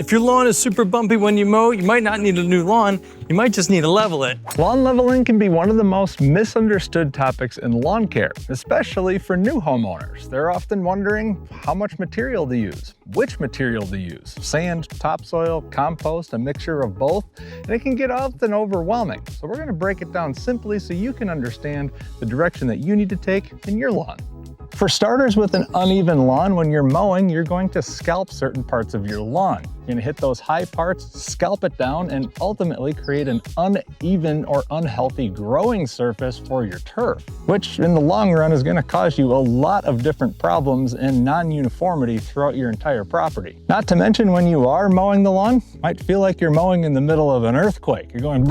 If your lawn is super bumpy when you mow, you might not need a new lawn, you might just need to level it. Lawn leveling can be one of the most misunderstood topics in lawn care, especially for new homeowners. They're often wondering how much material to use, which material to use, sand, topsoil, compost, a mixture of both, and it can get often overwhelming. So we're gonna break it down simply so you can understand the direction that you need to take in your lawn. For starters, with an uneven lawn, when you're mowing, you're going to scalp certain parts of your lawn. You're gonna hit those high parts, scalp it down, and ultimately create an uneven or unhealthy growing surface for your turf, which in the long run is gonna cause you a lot of different problems and non-uniformity throughout your entire property. Not to mention, when you are mowing the lawn, it might feel like you're mowing in the middle of an earthquake. You're going,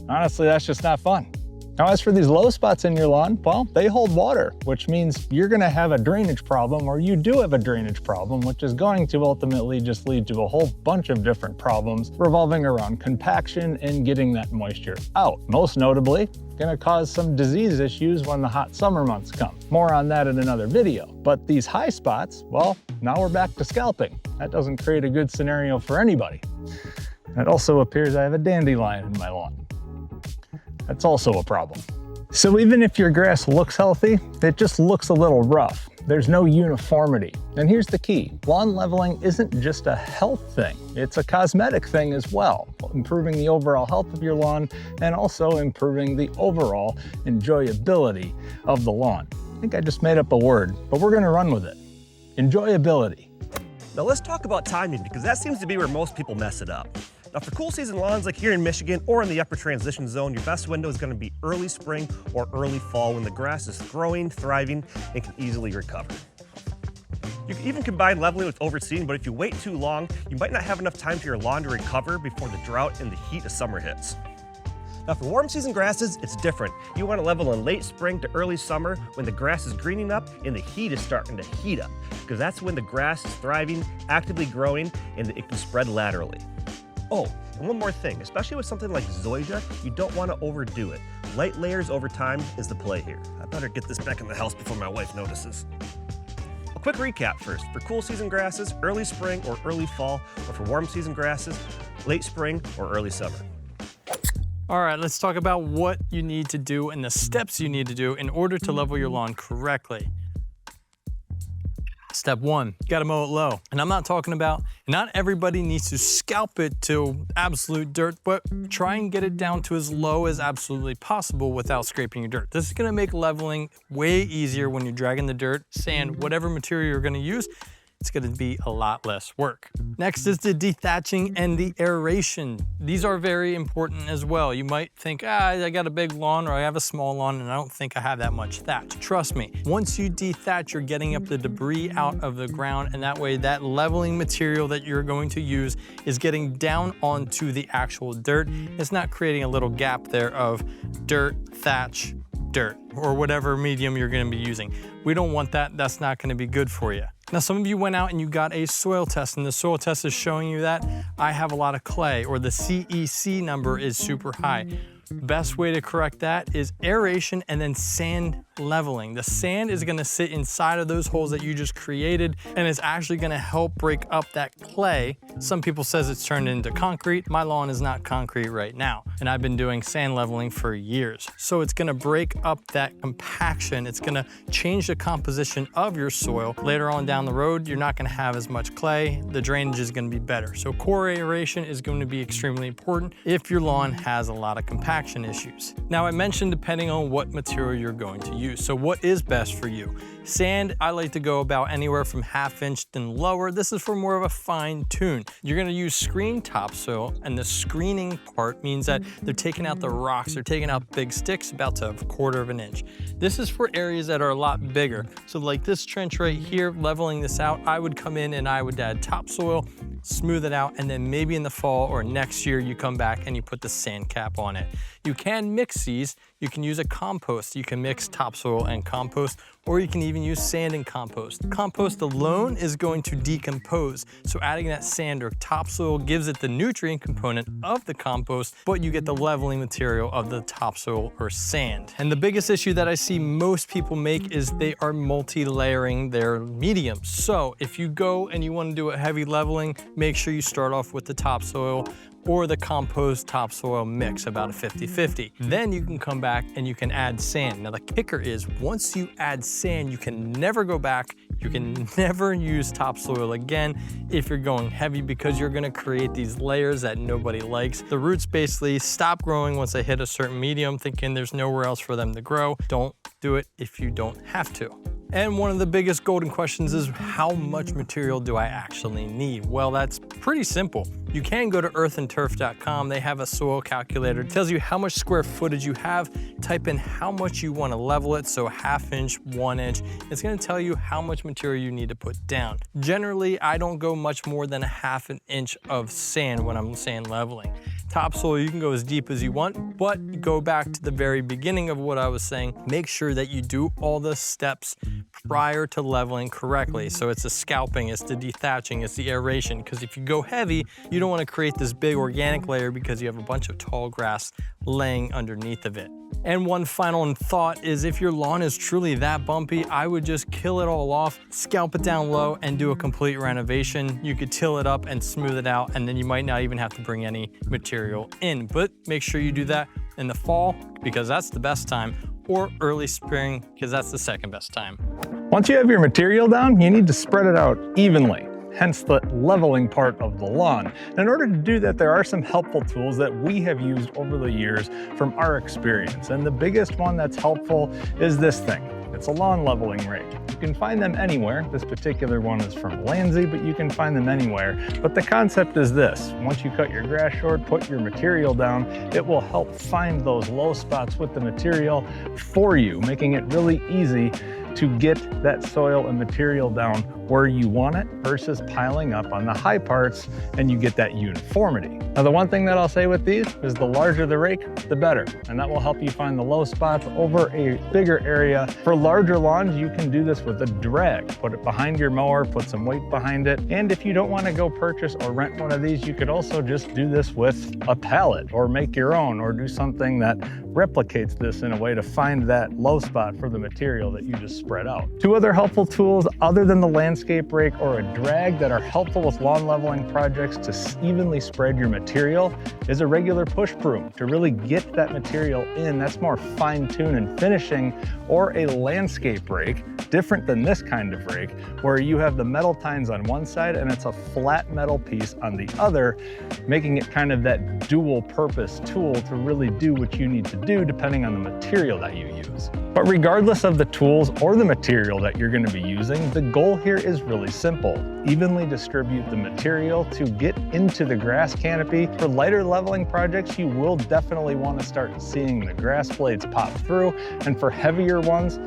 honestly, that's just not fun. Now, as for these low spots in your lawn, well, they hold water, which means you're gonna have a drainage problem, or you do have a drainage problem, which is going to ultimately just lead to a whole bunch of different problems revolving around compaction and getting that moisture out. Most notably, gonna cause some disease issues when the hot summer months come. More on that in another video. But these high spots, well, now we're back to scalping. That doesn't create a good scenario for anybody. It also appears I have a dandelion in my lawn. That's also a problem. So even if your grass looks healthy, it just looks a little rough. There's no uniformity. And here's the key. Lawn leveling isn't just a health thing. It's a cosmetic thing as well, improving the overall health of your lawn and also improving the overall enjoyability of the lawn. I think I just made up a word, but we're gonna run with it. Enjoyability. Now let's talk about timing, because that seems to be where most people mess it up. Now for cool season lawns like here in Michigan or in the upper transition zone, your best window is going to be early spring or early fall when the grass is growing, thriving, and can easily recover. You can even combine leveling with overseeding, but if you wait too long, you might not have enough time for your lawn to recover before the drought and the heat of summer hits. Now for warm season grasses, it's different. You want to level in late spring to early summer when the grass is greening up and the heat is starting to heat up, because that's when the grass is thriving, actively growing, and it can spread laterally. Oh, and one more thing, especially with something like zoysia, you don't want to overdo it. Light layers over time is the play here. I better get this back in the house before my wife notices. A quick recap first. For cool season grasses, early spring or early fall, or for warm season grasses, late spring or early summer. All right, let's talk about what you need to do and the steps you need to do in order to level your lawn correctly. Step one, you gotta mow it low. And I'm not talking about, not everybody needs to scalp it to absolute dirt, but try and get it down to as low as absolutely possible without scraping your dirt. This is gonna make leveling way easier when you're dragging the dirt, sand, whatever material you're gonna use. It's gonna be a lot less work. Next is the dethatching and the aeration. These are very important as well. You might think, I got a big lawn or I have a small lawn and I don't think I have that much thatch. Trust me, once you dethatch, you're getting up the debris out of the ground, and that way that leveling material that you're going to use is getting down onto the actual dirt. It's not creating a little gap there of dirt, thatch, dirt, or whatever medium you're gonna be using. We don't want that. That's not gonna be good for you. Now, some of you went out and you got a soil test, and the soil test is showing you that I have a lot of clay, or the CEC number is super high. Best way to correct that is aeration and then sand leveling. The sand is gonna sit inside of those holes that you just created, and it's actually gonna help break up that clay. Some people says it's turned into concrete. My lawn is not concrete right now, and I've been doing sand leveling for years. So it's gonna break up that compaction. It's gonna change the composition of your soil. Later on down the road, you're not gonna have as much clay. The drainage is gonna be better. So core aeration is going to be extremely important if your lawn has a lot of compaction issues. Now, I mentioned depending on what material you're going to use. So what is best for you? Sand, I like to go about anywhere from 1/2 inch and lower. This is for more of a fine tune. You're gonna use screen topsoil, and the screening part means that they're taking out the rocks, they're taking out big sticks about to 1/4 inch. This is for areas that are a lot bigger. So like this trench right here, leveling this out, I would come in and I would add topsoil, smooth it out, and then maybe in the fall or next year you come back and you put the sand cap on it. You can mix these. You can use a compost. You can mix topsoil and compost, or you can even use sand and compost. Compost alone is going to decompose, so adding that sand or topsoil gives it the nutrient component of the compost, but you get the leveling material of the topsoil or sand. And the biggest issue that I see most people make is they are multi-layering their mediums. So if you go and you want to do a heavy leveling, make sure you start off with the topsoil or the compost topsoil mix, about a 50-50. Then you can come back and you can add sand. Now the kicker is, once you add sand, you can never go back. You can never use topsoil again if you're going heavy, because you're gonna create these layers that nobody likes. The roots basically stop growing once they hit a certain medium, thinking there's nowhere else for them to grow. Don't do it if you don't have to. And one of the biggest golden questions is, how much material do I actually need? Well, that's pretty simple. You can go to earthandturf.com. They have a soil calculator. It tells you how much square footage you have. Type in how much you want to level it, so 1/2 inch, 1 inch. It's going to tell you how much material you need to put down. Generally, I don't go much more than 1/2 inch of sand when I'm sand leveling. Topsoil, you can go as deep as you want, but go back to the very beginning of what I was saying. Make sure that you do all the steps prior to leveling correctly. So it's the scalping, it's the dethatching, it's the aeration, because if you go heavy, you don't want to create this big organic layer because you have a bunch of tall grass laying underneath of it. And one final thought is, if your lawn is truly that bumpy, I would just kill it all off, scalp it down low, and do a complete renovation. You could till it up and smooth it out, and then you might not even have to bring any material in. But make sure you do that in the fall, because that's the best time, or early spring, because that's the second best time. Once you have your material down, you need to spread it out evenly, hence the leveling part of the lawn. And in order to do that, there are some helpful tools that we have used over the years from our experience. And the biggest one that's helpful is this thing. It's a lawn leveling rake. You can find them anywhere. This particular one is from Landsea, but you can find them anywhere. But the concept is this: once you cut your grass short, put your material down, it will help find those low spots with the material for you, making it really easy to get that soil and material down where you want it versus piling up on the high parts, and you get that uniformity. Now, the one thing that I'll say with these is the larger the rake, the better, and that will help you find the low spots over a bigger area. For larger lawns, you can do this with a drag. Put it behind your mower, put some weight behind it, and if you don't want to go purchase or rent one of these, you could also just do this with a pallet or make your own, or do something that replicates this in a way to find that low spot for the material that you just spread out. Two other helpful tools other than the landscape rake or a drag that are helpful with lawn leveling projects to evenly spread your material is a regular push broom to really get that material in. That's more fine-tune and finishing, or a landscape rake, different than this kind of rake, where you have the metal tines on one side and it's a flat metal piece on the other, making it kind of that dual purpose tool to really do what you need to do depending on the material that you use. But regardless of the tools or the material that you're going to be using, the goal here is really simple. Evenly distribute the material to get into the grass canopy. For lighter leveling projects, you will definitely want to start seeing the grass blades pop through, and for heavier ones,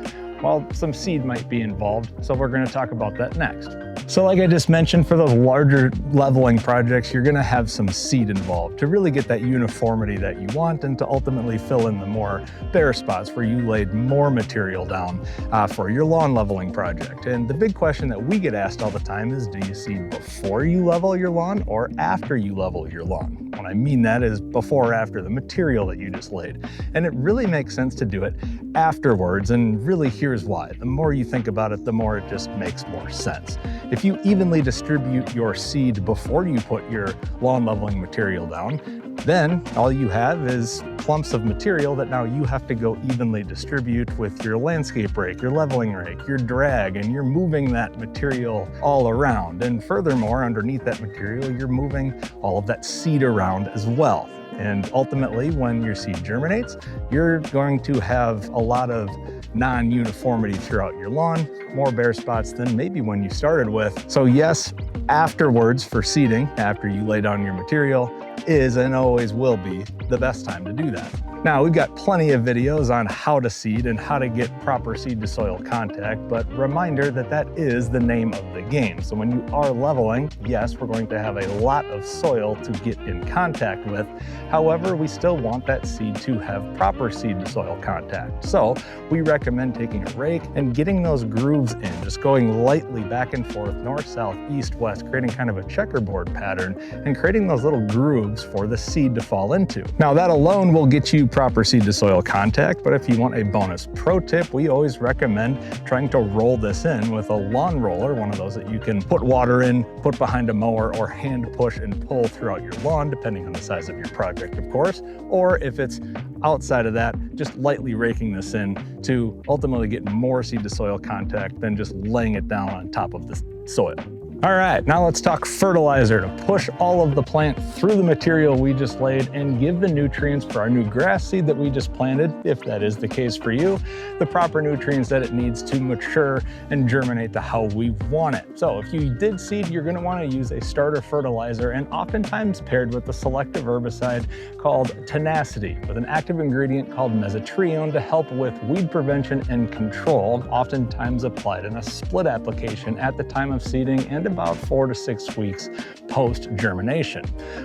well, some seed might be involved, so we're going to talk about that next. So like I just mentioned, for those larger leveling projects, you're going to have some seed involved to really get that uniformity that you want, and to ultimately fill in the more bare spots where you laid more material down for your lawn leveling project. And the big question that we get asked all the time is, do you seed before you level your lawn or after you level your lawn? What I mean that is before or after the material that you just laid. And it really makes sense to do it afterwards, and really here's why. The more you think about it, the more it just makes more sense. If you evenly distribute your seed before you put your lawn leveling material down, then all you have is clumps of material that now you have to go evenly distribute with your landscape rake, your leveling rake, your drag, and you're moving that material all around. And furthermore, underneath that material, you're moving all of that seed around as well. And ultimately, when your seed germinates, you're going to have a lot of non-uniformity throughout your lawn, more bare spots than maybe when you started with. So yes, afterwards for seeding, after you lay down your material, is and always will be the best time to do that. Now, we've got plenty of videos on how to seed and how to get proper seed to soil contact, but reminder that that is the name of the game. So when you are leveling, yes, we're going to have a lot of soil to get in contact with. However, we still want that seed to have proper seed to soil contact. So we recommend taking a rake and getting those grooves in, just going lightly back and forth, north, south, east, west, creating kind of a checkerboard pattern and creating those little grooves for the seed to fall into. Now, that alone will get you proper seed to soil contact, but if you want a bonus pro tip, we always recommend trying to roll this in with a lawn roller, one of those that you can put water in, put behind a mower, or hand push and pull throughout your lawn, depending on the size of your project, of course. Or if it's outside of that, just lightly raking this in to ultimately get more seed to soil contact than just laying it down on top of the soil. All right, now let's talk fertilizer to push all of the plant through the material we just laid and give the nutrients for our new grass seed that we just planted, if that is the case for you, the proper nutrients that it needs to mature and germinate to how we want it. So if you did seed, you're gonna wanna use a starter fertilizer, and oftentimes paired with a selective herbicide called Tenacity, with an active ingredient called mesotrione to help with weed prevention and control, oftentimes applied in a split application at the time of seeding and about 4 to 6 weeks post germination.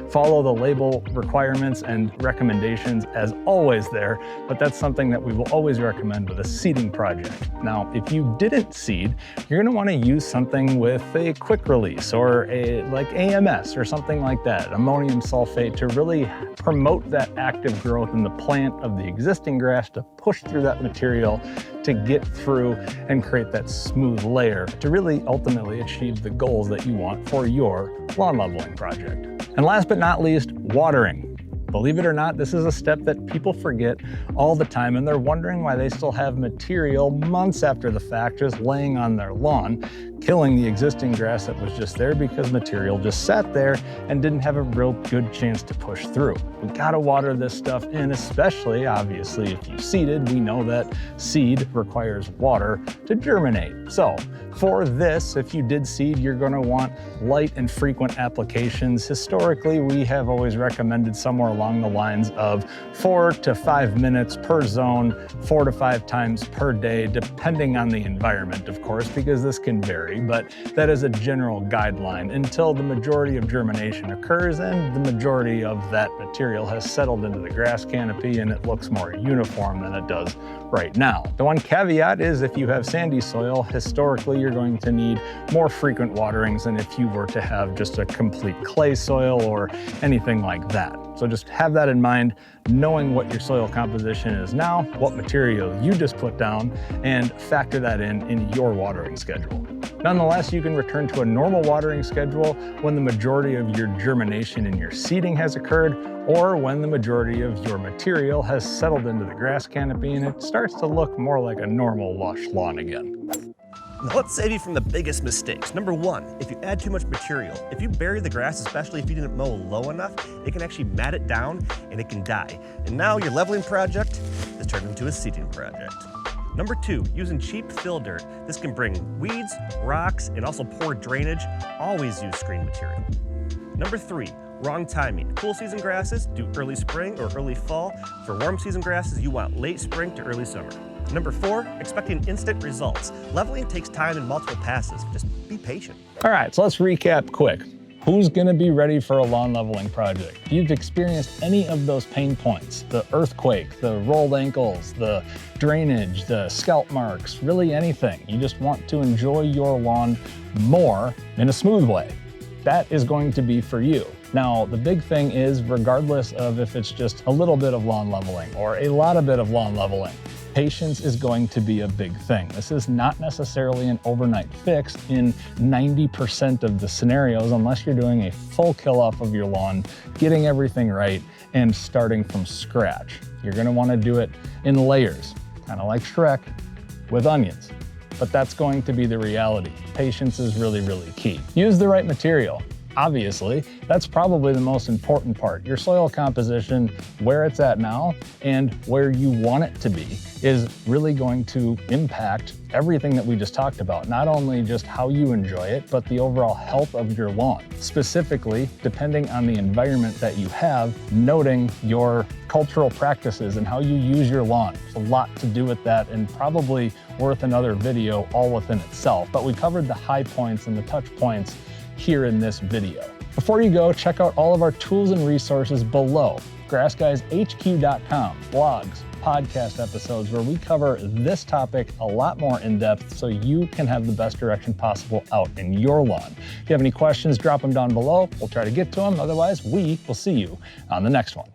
Follow the label requirements and recommendations as always there, but that's something that we will always recommend with a seeding project. Now, if you didn't seed, you're gonna wanna use something with a quick release or like AMS or something like that, ammonium sulfate, to really promote that active growth in the plant of the existing grass, to push through that material, to get through and create that smooth layer to really ultimately achieve the goals that you want for your lawn leveling project. And last but not least, watering. Believe it or not, this is a step that people forget all the time, and they're wondering why they still have material months after the fact just laying on their lawn, killing the existing grass that was just there because material just sat there and didn't have a real good chance to push through. We gotta water this stuff in, especially, obviously, if you seeded. We know that seed requires water to germinate. So for this, if you did seed, you're gonna want light and frequent applications. Historically, we have always recommended somewhere along the lines of 4 to 5 minutes per zone, 4 to 5 times per day, depending on the environment, of course, because this can vary, but that is a general guideline until the majority of germination occurs and the majority of that material has settled into the grass canopy and it looks more uniform than it does right now. The one caveat is if you have sandy soil, historically you're going to need more frequent waterings than if you were to have just a complete clay soil or anything like that. So just have that in mind, knowing what your soil composition is now, what material you just put down, and factor that in your watering schedule. Nonetheless, you can return to a normal watering schedule when the majority of your germination in your seeding has occurred, or when the majority of your material has settled into the grass canopy and it starts to look more like a normal lush lawn again. Now let's save you from the biggest mistakes. Number 1, if you add too much material, if you bury the grass, especially if you didn't mow low enough, it can actually mat it down and it can die. And now your leveling project is turned into a seeding project. Number 2, using cheap fill dirt. This can bring weeds, rocks, and also poor drainage. Always use screen material. Number 3, wrong timing. Cool season grasses do early spring or early fall. For warm season grasses, you want late spring to early summer. Number 4, expecting instant results. Leveling takes time and multiple passes. Just be patient. All right, so let's recap quick. Who's gonna be ready for a lawn leveling project? If you've experienced any of those pain points, the earthquake, the rolled ankles, the drainage, the scalp marks, really anything, you just want to enjoy your lawn more in a smooth way, that is going to be for you. Now, the big thing is, regardless of if it's just a little bit of lawn leveling or a lot of bit of lawn leveling, patience is going to be a big thing. This is not necessarily an overnight fix in 90% of the scenarios, unless you're doing a full kill off of your lawn, getting everything right, and starting from scratch. You're gonna wanna do it in layers, kind of like Shrek with onions. But that's going to be the reality. Patience is really, really key. Use the right material. Obviously, that's probably the most important part. Your soil composition, where it's at now and where you want it to be, is really going to impact everything that we just talked about. Not only just how you enjoy it, but the overall health of your lawn. Specifically, depending on the environment that you have, noting your cultural practices and how you use your lawn. There's a lot to do with that and probably worth another video all within itself. But we covered the high points and the touch points here in this video. Before you go, check out all of our tools and resources below. grassguyshq.com, blogs, podcast episodes where we cover this topic a lot more in depth so you can have the best direction possible out in your lawn. If you have any questions, drop them down below. We'll try to get to them. Otherwise, we will see you on the next one.